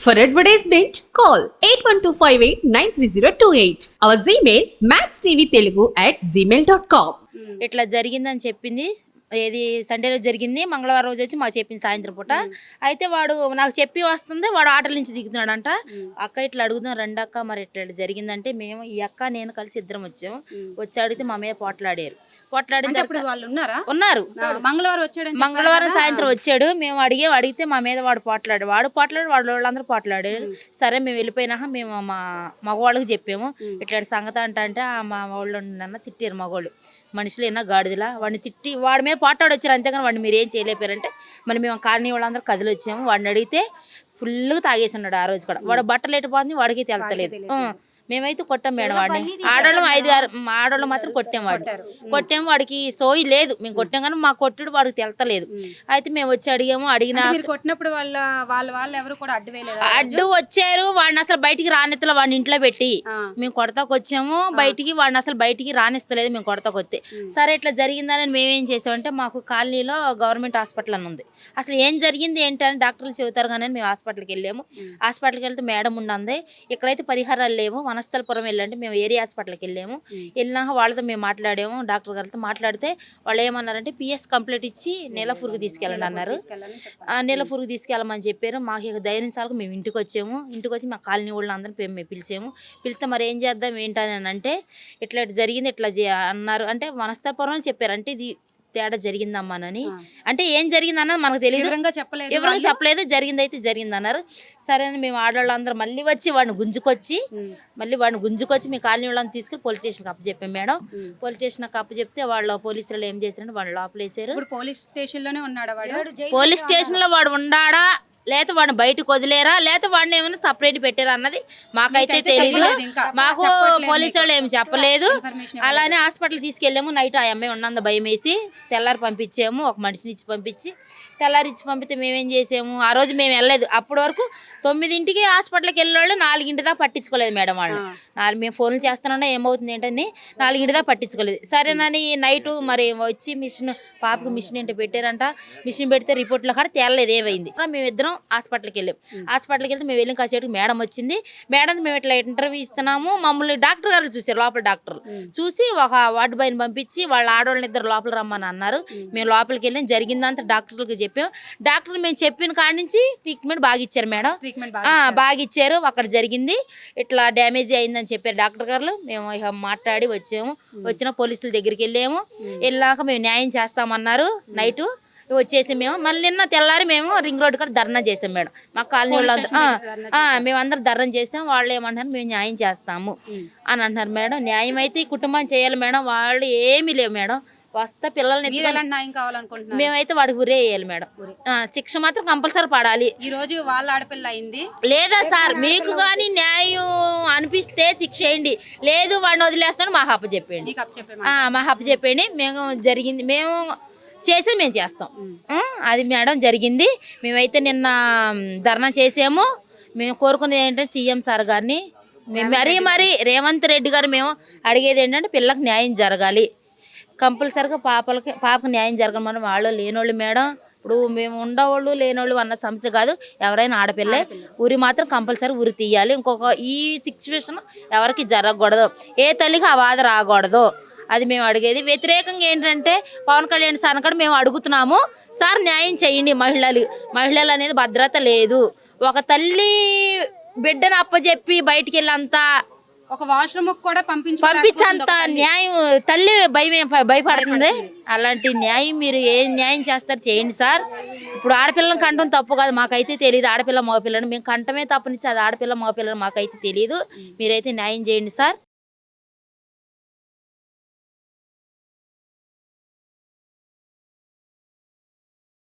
For advertisement, call 8125893028. Our Gmail maxtvtelugu@gmail.com. ఇట్లా జరిగిందని చెప్పింది. ఏది సండే రోజు జరిగింది. మంగళవారం రోజు వచ్చి మాకు చెప్పింది సాయంత్రం పూట. అయితే వాడు నాకు చెప్పి వస్తుంది. వాడు ఆటోల నుంచి దిగుతున్నాడంట. అక్క ఇట్లా అడుగుదాం రండి అక్క, మరి ఇట్లా జరిగిందంటే మేము ఈ అక్క నేను కలిసి ఇద్దరం వచ్చాము. వచ్చి అడిగితే మా మీద పోట్లాడారు. పోట్లాడిన వాళ్ళు ఉన్నారు. మంగళవారం వచ్చాడు. మంగళవారం సాయంత్రం వచ్చాడు. మేము అడిగితే మా మీద వాడు పోట్లాడాడు. వాళ్ళందరూ పోట్లాడారు. సరే మేము వెళ్ళిపోయినాక మేము మా మగవాళ్ళకి చెప్పాము. ఇట్లాంటి సంగతి అంటే మా వాళ్ళు నన్ను తిట్టారు. మగవాళ్ళు మనుషులు ఏనా గాడిదలా వాడిని తిట్టి వాడి మీద పోట్లాడి వచ్చారు. అంతేగాని వాడిని మీరు ఏం చేయలేపారంటే మరి మేము కాలనీ వాళ్ళందరూ కదిలి వచ్చాము. వాడిని అడిగితే ఫుల్గా తాగేసి ఉన్నాడు. ఆ రోజు కూడా వాడు బట్టలు ఎట్టిపోతుంది వాడికి తెలుతలేదు. మేమైతే కొట్టాం మేడం వాడిని. ఆడవాళ్ళు మాత్రం కొట్టాం వాడిని. వాడికి సోయి లేదు. మేము కొట్టాం కానీ మా కొట్టుడు వాడికి తెలతలేదు. అయితే మేము వచ్చి అడిగిన కొట్టినప్పుడు వాళ్ళు ఎవరు కూడా అడ్డు వచ్చారు. వాడిని అసలు బయటికి రానిస్తలే. వాడిని ఇంట్లో పెట్టి మేము కొడతాకు వచ్చాము. వాడిని అసలు బయటికి రానిస్తలేదు. మేము కొడతాకు వస్తే సరే ఇట్లా జరిగిందని మేమేం చేసామంటే మాకు కాలనీలో గవర్నమెంట్ హాస్పిటల్ అని ఉంది. అసలు ఏం జరిగింది ఏంటని డాక్టర్లు చెబుతారు కానీ మేము హాస్పిటల్కి వెళ్ళాము. హాస్పిటల్కి వెళ్తే మేడం ఉన్నది. ఇక్కడైతే పరిహారాలు లేవు. వనస్థలపురం వెళ్ళండి. మేము ఏరియా హాస్పిటల్కి వెళ్ళాక వాళ్ళతో మేము మాట్లాడాము. డాక్టర్ గారితో మాట్లాడితే వాళ్ళు ఏమన్నారంటే పిఎస్ కంప్లీట్ ఇచ్చి నెలఫురుగు తీసుకెళ్ళండి అన్నారు. నెలఫురుగు తీసుకెళ్ళమని చెప్పారు. మాకు ధైర్యం చాలకు మేము ఇంటికి వచ్చి మా కాలనీ వాళ్ళు అందరం మేము పిలిస్తే మరి ఏం చేద్దాం ఏంటని అంటే ఇట్లా జరిగింది ఇట్లా అన్నారు. అంటే వనస్థలపురం అని చెప్పారు. అంటే ఇది తేడా జరిగిందమ్మానని. అంటే ఏం జరిగింది అన్నది మనకు తెలియదు. వివరంగా చెప్పలేదు. జరిగింది అయితే జరిగింది అన్నారు. సరే అని మేము ఆడవాళ్ళందరూ మళ్ళీ వచ్చి వాడిని గుంజుకొచ్చి మీ కాలనీ వాళ్ళని తీసుకుని పోలీస్ స్టేషన్కి అప్పచెప్పాం మేడం. పోలీస్ స్టేషన్కి అప్పచెప్తే వాళ్ళ పోలీసులు ఏం చేశారంటే వాళ్ళు లోపలేసారు. పోలీస్ స్టేషన్లోనే ఉన్నాడా వాడు? పోలీస్ స్టేషన్లో వాడు ఉండాడా లేకపోతే వాడిని బయటకు వదిలేరా లేకపోతే వాడిని ఏమైనా సపరేట్ పెట్టారా అన్నది మాకైతే తెలియదు. మాకు పోలీసు వాళ్ళు ఏమి చెప్పలేదు. అలానే హాస్పిటల్ తీసుకెళ్ళాము. నైట్ ఆ అమ్మాయి ఉన్నందు భయం వేసి తెల్లారి పంపించాము. ఒక మనిషిని ఇచ్చి పంపిస్తే మేమేం చేసాము. ఆ రోజు మేము వెళ్ళలేదు. అప్పటి వరకు 9ంటికి హాస్పిటల్కి వెళ్ళిన వాళ్ళు 4ంటి దాకా పట్టించుకోలేదు మేడం. వాళ్ళు మేము ఫోన్లు చేస్తానన్నా ఏమవుతుంది ఏంటని 4ంటి దాకా పట్టించుకోలేదు. సరేనని నైటు మరి వచ్చి పాపకు మిషన్ ఏంటో పెట్టారంట. మిషన్ పెడితే రిపోర్ట్లో కూడా తేలలేదు ఏమైంది. మేమిద్దరం హాస్పిటల్కి వెళ్తే మేము వెళ్ళిన కాసేపు మేడం వచ్చింది. మేడం మేము ఇట్లా ఇంటర్వ్యూ ఇస్తున్నాము. మమ్మల్ని డాక్టర్ గారు చూసారు. లోపల డాక్టర్ చూసి ఒక వార్డు బాయ్ని పంపించి వాళ్ళ ఆడవాళ్ళని ఇద్దరు లోపల రమ్మని అన్నారు. మేము లోపలికి వెళ్ళి జరిగిందంతా డాక్టర్లకు చెప్పాం. డాక్టర్లు మేము చెప్పిన కాడి నుంచి ట్రీట్మెంట్ బాగా ఇచ్చారు మేడం. బాగా ఇచ్చారు. అక్కడ జరిగింది ఇట్లా డ్యామేజ్ అయిందని చెప్పారు డాక్టర్ గారు. మేము ఇక మాట్లాడి వచ్చిన పోలీసుల దగ్గరికి వెళ్ళాక మేము న్యాయం చేస్తామన్నారు. నైటు వచ్చేసి మేము మళ్ళీ నిన్న తెల్లారి మేము రింగ్ రోడ్ కూడా ధర్నా చేసాం మేడం. మా కాలనీ వాళ్ళందరూ మేమందరం ధర్నా చేసాం. వాళ్ళు ఏమంటారు మేము న్యాయం చేస్తాము అని అంటున్నారు మేడం. న్యాయం అయితే ఈ కుటుంబం చేయాలి మేడం. వాళ్ళు ఏమీ లేవు మేడం. వస్తా పిల్లల్ని న్యాయం కావాలనుకుంటున్నాం. మేమైతే వాడికి ఉరే వేయాలి మేడం. శిక్ష మాత్రం కంపల్సరీ పడాలి. ఈ రోజు వాళ్ళ ఆడపిల్ల అయింది లేదా సార్ మీకు కానీ న్యాయం అనిపిస్తే శిక్ష వేయండి. లేదు వాడిని వదిలేస్తాను మా హప్ప చెప్పండి. మేము జరిగింది మేము చేసేది మేము చేస్తాం. అది మేడం జరిగింది. మేమైతే నిన్న ధర్నా చేసాము. మేము కోరుకునేది ఏంటంటే సీఎం సార్ గారిని మరీ రేవంత్ రెడ్డి గారు మేము అడిగేది ఏంటంటే పిల్లలకు న్యాయం జరగాలి. కంపల్సరిగా పాపకు న్యాయం జరగమని వాళ్ళు లేనోళ్ళు మేడం. ఇప్పుడు మేము ఉండేవాళ్ళు లేనోళ్ళు అన్న సమస్య కాదు. ఎవరైనా ఆడపిల్లే ఊరి మాత్రం కంపల్సరీ ఊరి తీయాలి. ఇంకొక ఈ సిచ్యువేషన్ ఎవరికి జరగకూడదు. ఏ తల్లికి ఆ బాధ రాకూడదు. అది మేము అడిగేది. వ్యతిరేకంగా ఏంటంటే పవన్ కళ్యాణ్ సార్ కూడా మేము అడుగుతున్నాము. సార్ న్యాయం చేయండి. మహిళలు అనేది భద్రత లేదు. ఒక తల్లి బిడ్డను అప్పచెప్పి బయటికి వెళ్ళంతా ఒక వాష్రూమ్ కూడా పంపించంత న్యాయం తల్లి భయపడుతుంది. అలాంటి న్యాయం మీరు ఏ న్యాయం చేస్తారు చేయండి సార్. ఇప్పుడు ఆడపిల్లని కంటం తప్పు కాదు. మాకైతే తెలియదు ఆడపిల్ల మగపిల్లని. మేము కంటమే తప్పనిచ్చి అది ఆడపిల్ల మగపిల్లని మాకైతే తెలియదు. మీరైతే న్యాయం చేయండి సార్.